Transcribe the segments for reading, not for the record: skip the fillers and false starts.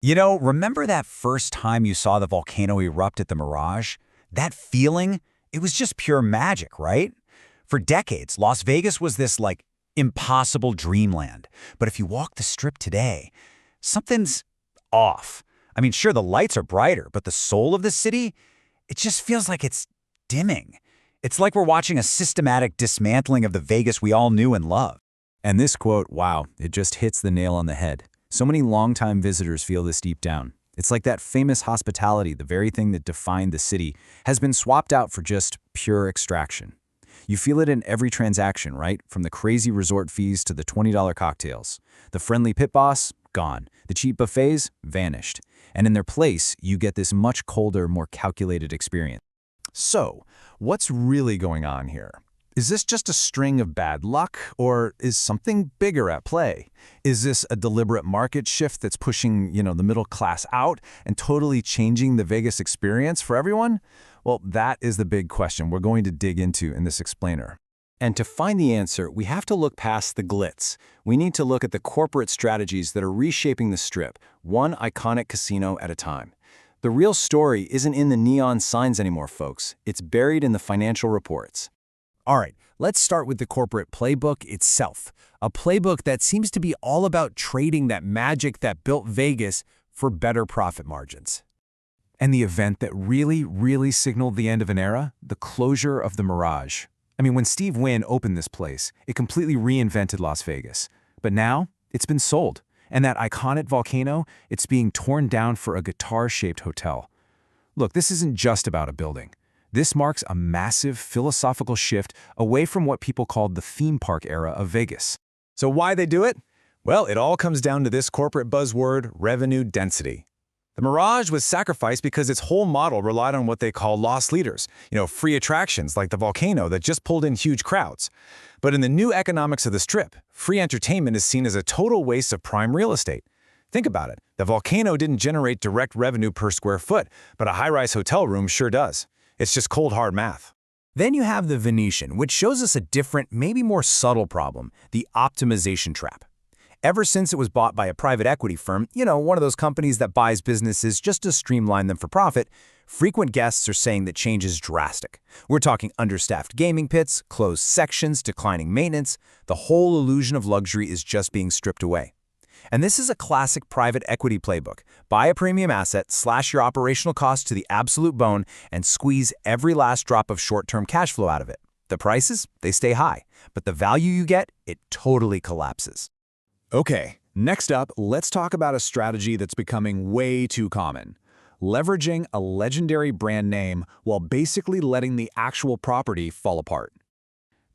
Remember that first time you saw the volcano erupt at the Mirage? That feeling? It was just pure magic, right? For decades, Las Vegas was this, impossible dreamland. But if you walk the Strip today, something's off. I mean, sure, the lights are brighter, but the soul of the city, it just feels like it's dimming. It's like we're watching a systematic dismantling of the Vegas we all knew and loved. And this quote, wow, it just hits the nail on the head. So many longtime visitors feel this deep down. It's like that famous hospitality, the very thing that defined the city, has been swapped out for just pure extraction. You feel it in every transaction, right? From the crazy resort fees to the $20 cocktails. The friendly pit boss, gone. The cheap buffets, vanished. And in their place, you get this much colder, more calculated experience. So, what's really going on here? Is this just a string of bad luck, or is something bigger at play? Is this a deliberate market shift that's pushing, the middle class out and totally changing the Vegas experience for everyone? Well, that is the big question we're going to dig into in this explainer. And to find the answer, we have to look past the glitz. We need to look at the corporate strategies that are reshaping the Strip, one iconic casino at a time. The real story isn't in the neon signs anymore, folks. It's buried in the financial reports. All right, let's start with the corporate playbook itself. A playbook that seems to be all about trading that magic that built Vegas for better profit margins. And the event that really signaled the end of an era? The closure of the Mirage. I mean, when Steve Wynn opened this place, it completely reinvented Las Vegas. But now, it's been sold. And that iconic volcano, it's being torn down for a guitar-shaped hotel. Look, this isn't just about a building. This marks a massive philosophical shift away from what people called the theme park era of Vegas. So why they do it? Well, it all comes down to this corporate buzzword, revenue density. The Mirage was sacrificed because its whole model relied on what they call loss leaders, free attractions like the volcano that just pulled in huge crowds. But in the new economics of the Strip, free entertainment is seen as a total waste of prime real estate. Think about it. The volcano didn't generate direct revenue per square foot, but a high-rise hotel room sure does. It's just cold, hard math. Then you have the Venetian, which shows us a different, maybe more subtle problem, the optimization trap. Ever since it was bought by a private equity firm, one of those companies that buys businesses just to streamline them for profit, frequent guests are saying that change is drastic. We're talking understaffed gaming pits, closed sections, declining maintenance. The whole illusion of luxury is just being stripped away. And this is a classic private equity playbook. Buy a premium asset, slash your operational costs to the absolute bone, and squeeze every last drop of short-term cash flow out of it. The prices, they stay high, but the value you get, it totally collapses. Okay, next up, let's talk about a strategy that's becoming way too common. Leveraging a legendary brand name while basically letting the actual property fall apart.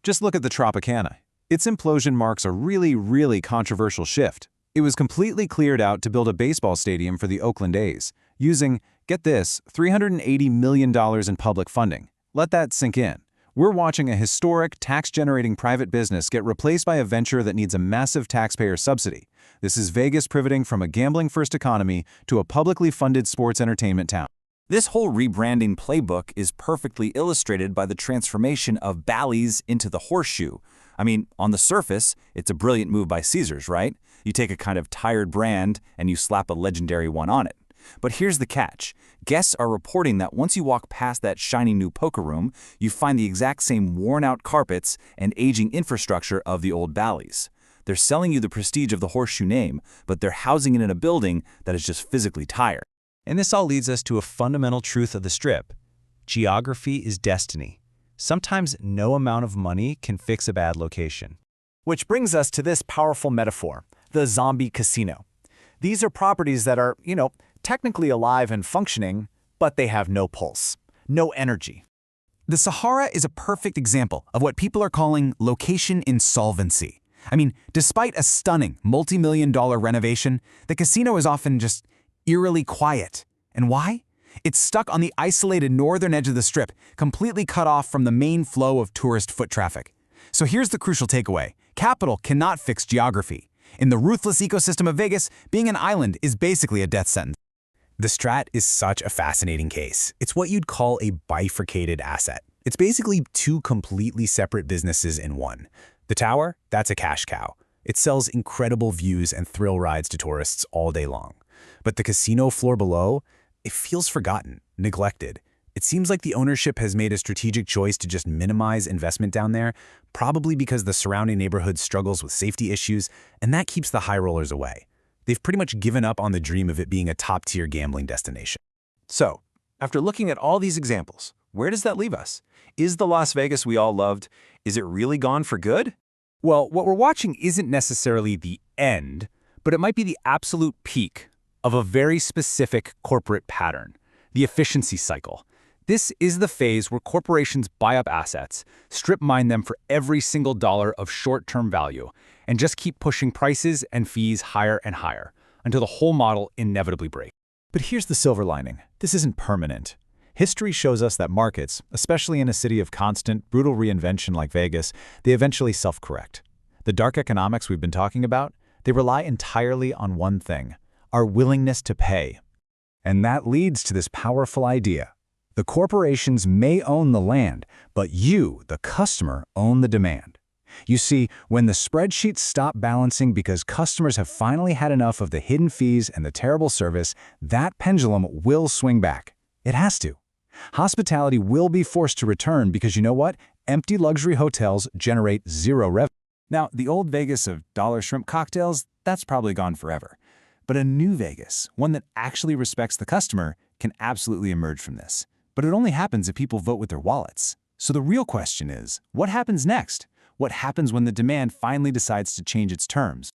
Just look at the Tropicana. Its implosion marks a really controversial shift. It was completely cleared out to build a baseball stadium for the Oakland A's, using, get this, $380 million in public funding. Let that sink in. We're watching a historic, tax-generating private business get replaced by a venture that needs a massive taxpayer subsidy. This is Vegas pivoting from a gambling-first economy to a publicly funded sports entertainment town. This whole rebranding playbook is perfectly illustrated by the transformation of Bally's into the Horseshoe. I mean, on the surface, it's a brilliant move by Caesars, right? You take a kind of tired brand and you slap a legendary one on it. But here's the catch. Guests are reporting that once you walk past that shiny new poker room, you find the exact same worn-out carpets and aging infrastructure of the old Bally's. They're selling you the prestige of the Horseshoe name, but they're housing it in a building that is just physically tired. And this all leads us to a fundamental truth of the Strip. Geography is destiny. Sometimes no amount of money can fix a bad location. Which brings us to this powerful metaphor, the zombie casino. These are properties that are, technically alive and functioning, but they have no pulse, no energy. The Sahara is a perfect example of what people are calling location insolvency. I mean, despite a stunning multi-million-dollar renovation, the casino is often just eerily quiet. And why? It's stuck on the isolated northern edge of the Strip, completely cut off from the main flow of tourist foot traffic. So here's the crucial takeaway. Capital cannot fix geography. In the ruthless ecosystem of Vegas, being an island is basically a death sentence. The Strat is such a fascinating case. It's what you'd call a bifurcated asset. It's basically two completely separate businesses in one. The tower, that's a cash cow. It sells incredible views and thrill rides to tourists all day long. But the casino floor below, it feels forgotten, neglected. It seems like the ownership has made a strategic choice to just minimize investment down there, probably because the surrounding neighborhood struggles with safety issues, and that keeps the high rollers away. They've pretty much given up on the dream of it being a top-tier gambling destination. So, after looking at all these examples, where does that leave us? Is the Las Vegas we all loved, is it really gone for good? Well, what we're watching isn't necessarily the end, but it might be the absolute peak of a very specific corporate pattern, the efficiency cycle. This is the phase where corporations buy up assets, strip mine them for every single dollar of short-term value, and just keep pushing prices and fees higher and higher until the whole model inevitably breaks. But here's the silver lining. This isn't permanent. History shows us that markets, especially in a city of constant, brutal reinvention like Vegas, they eventually self-correct. The dark economics we've been talking about, they rely entirely on one thing: our willingness to pay. And that leads to this powerful idea. The corporations may own the land, but you, the customer, own the demand. You see, when the spreadsheets stop balancing because customers have finally had enough of the hidden fees and the terrible service, that pendulum will swing back. It has to. Hospitality will be forced to return because you know what? Empty luxury hotels generate zero revenue. Now, the old Vegas of dollar shrimp cocktails, that's probably gone forever. But a new Vegas, one that actually respects the customer, can absolutely emerge from this. But it only happens if people vote with their wallets. So the real question is, what happens next? What happens when the demand finally decides to change its terms?